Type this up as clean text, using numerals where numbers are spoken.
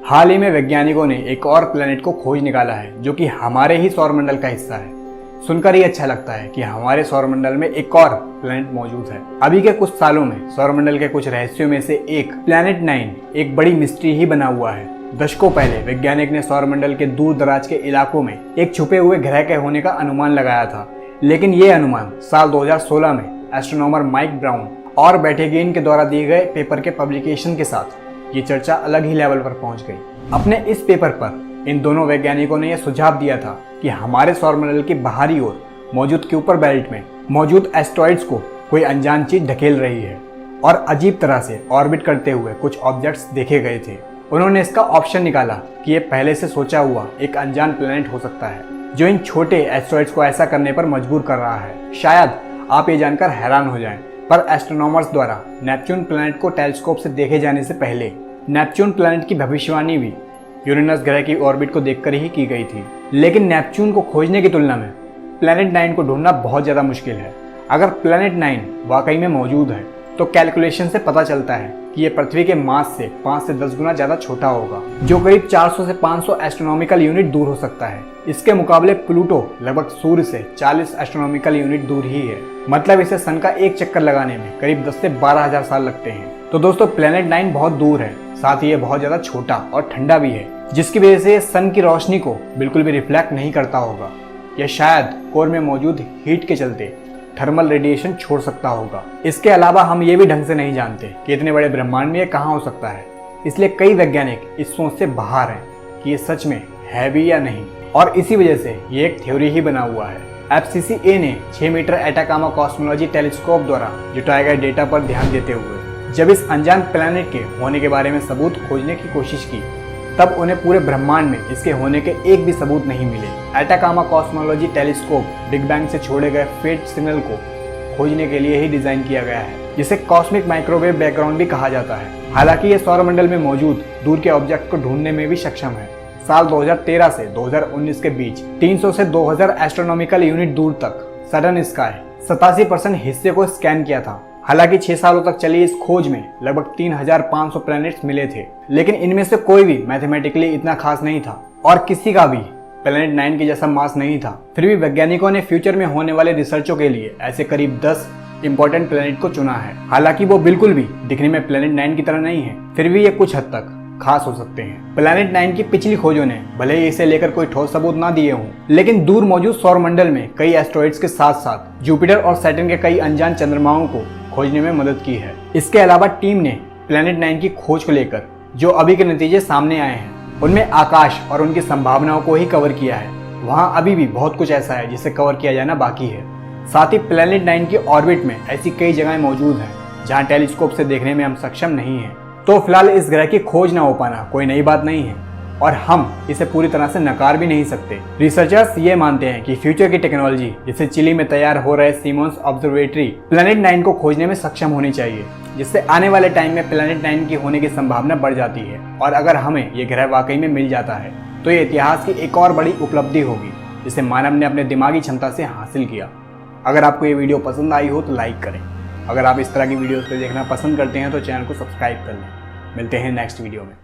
हाल ही में वैज्ञानिकों ने एक और प्लेनेट को खोज निकाला है जो कि हमारे ही सौरमंडल का हिस्सा है। सुनकर ही अच्छा लगता है कि हमारे सौरमंडल में एक और प्लेनेट मौजूद है। अभी के कुछ सालों में सौरमंडल के कुछ रहस्यों में से एक प्लेनेट 9 एक बड़ी मिस्ट्री ही बना हुआ है। दशकों पहले वैज्ञानिक ने सौरमंडल के दूर दराज के इलाकों में एक छुपे हुए ग्रह के होने का अनुमान लगाया था, लेकिन ये अनुमान साल 2016 में एस्ट्रोनॉमर माइक ब्राउन और बैटेगियन के द्वारा दिए गए पेपर के पब्लिकेशन के साथ ये चर्चा अलग ही लेवल पर पहुंच गई। अपने इस पेपर पर इन दोनों वैज्ञानिकों ने यह सुझाव दिया था कि हमारे सौरमंडल की बाहरी ओर मौजूद क्यूपर बेल्ट में मौजूद एस्टेरॉइड्स को कोई अनजान चीज ढकेल रही है और अजीब तरह से ऑर्बिट करते हुए कुछ ऑब्जेक्ट्स देखे गए थे। उन्होंने इसका ऑप्शन निकाला कि ये पहले से सोचा हुआ एक अनजान प्लेनेट हो सकता है जो इन छोटे एस्टेरॉइड्स को ऐसा करने पर मजबूर कर रहा है। शायद आप ये जानकर हैरान हो जाएं, पर एस्ट्रोनॉमर्स द्वारा नेपच्यून प्लेनेट को टेलीस्कोप से देखे जाने से पहले नेपच्यून प्लेनेट की भविष्यवाणी भी यूरेनस ग्रह की ऑर्बिट को देखकर ही की गई थी। लेकिन नेपच्यून को खोजने की तुलना में प्लेनेट 9 को ढूंढना बहुत ज़्यादा मुश्किल है। अगर प्लेनेट 9 वाकई में मौजूद है तो कैलकुलेशन से पता चलता है कि ये पृथ्वी के मास से 5 से 10 गुना ज़्यादा छोटा होगा, जो करीब 400 से 500 एस्ट्रोनॉमिकल यूनिट दूर हो सकता है। इसके मुकाबले प्लूटो लगभग सूर्य से 40 एस्ट्रोनॉमिकल यूनिट दूर ही है। मतलब इसे सन का एक चक्कर लगाने में करीब 10 से 12,000 साल लगते हैं। तो दोस्तों प्लेनेट 9 बहुत दूर है, साथ ही ये बहुत ज़्यादा छोटा और ठंडा भी है, जिसकी वजह से सन की रोशनी को बिल्कुल भी रिफ्लेक्ट नहीं करता होगा। यह शायद कोर में मौजूद हीट के चलते थर्मल रेडिएशन छोड़ सकता होगा। इसके अलावा हम ये भी ढंग से नहीं जानते कि इतने बड़े ब्रह्मांड में ये कहाँ हो सकता है, इसलिए कई वैज्ञानिक इस सोच से बाहर हैं कि ये सच में है भी या नहीं, और इसी वजह से ये एक थ्योरी ही बना हुआ है। FCCA ने 6 मीटर एटाकामा कॉस्मोलॉजी टेलीस्कोप द्वारा जुटाए गए डेटा पर ध्यान देते हुए जब इस अनजान प्लेनेट के होने के बारे में सबूत खोजने की कोशिश की, तब उन्हें पूरे ब्रह्मांड में इसके होने के एक भी सबूत नहीं मिले। Atacama cosmology telescope big bang से छोड़े गए फेट सिग्नल को खोजने के लिए ही डिजाइन किया गया है, जिसे कॉस्मिक माइक्रोवेव बैकग्राउंड भी कहा जाता है। हालांकि ये सौरमंडल में मौजूद दूर के ऑब्जेक्ट को ढूंढने में भी सक्षम है। साल 2013 से 2019 के बीच 300 से 2000 एस्ट्रोनॉमिकल यूनिट दूर तक सडन स्काई 87% हिस्से को स्कैन किया था। हालांकि 6 सालों तक चली इस खोज में लगभग 3500 प्लैनेट्स मिले थे, लेकिन इनमें से कोई भी मैथमेटिकली इतना खास नहीं था और किसी का भी प्लैनेट 9 के जैसा मास नहीं था। फिर भी वैज्ञानिकों ने फ्यूचर में होने वाले रिसर्चों के लिए ऐसे करीब 10 इंपॉर्टेंट प्लैनेट को चुना है। हालांकि वो बिल्कुल भी दिखने में प्लैनेट 9 की तरह नहीं है, फिर भी ये कुछ हद तक खास हो सकते हैं। प्लैनेट 9 की पिछली खोजों ने भले ही इसे लेकर कोई ठोस सबूत ना दिए हों, लेकिन दूर मौजूद सौरमंडल में कई एस्टेरॉइड्स के साथ साथ जुपिटर और सैटर्न के कई अनजान चंद्रमाओं को खोजने में मदद की है। इसके अलावा टीम ने प्लैनेट 9 की खोज को लेकर जो अभी के नतीजे सामने आए हैं, उनमें आकाश और उनकी संभावनाओं को ही कवर किया है। वहां अभी भी बहुत कुछ ऐसा है जिसे कवर किया जाना बाकी है। साथ ही प्लैनेट 9 की ऑर्बिट में ऐसी कई जगहें मौजूद हैं जहां टेलीस्कोप से देखने में हम सक्षम नहीं हैं। तो फिलहाल इस ग्रह की खोज ना हो पाना कोई नई बात नहीं है और हम इसे पूरी तरह से नकार भी नहीं सकते। रिसर्चर्स ये मानते हैं कि फ्यूचर की टेक्नोलॉजी जैसे चिली में तैयार हो रहे सीमोन्स ऑब्जर्वेटरी प्लैनेट 9 को खोजने में सक्षम होनी चाहिए, जिससे आने वाले टाइम में प्लैनेट 9 की होने की संभावना बढ़ जाती है। और अगर हमें ये ग्रह वाकई में मिल जाता है तो ये इतिहास की एक और बड़ी उपलब्धि होगी जिसे मानव ने अपने दिमागी क्षमता से हासिल किया। अगर आपको ये वीडियो पसंद आई हो तो लाइक करें। अगर आप इस तरह की वीडियोस को देखना पसंद करते हैं तो चैनल को सब्सक्राइब कर लें। मिलते हैं नेक्स्ट वीडियो में।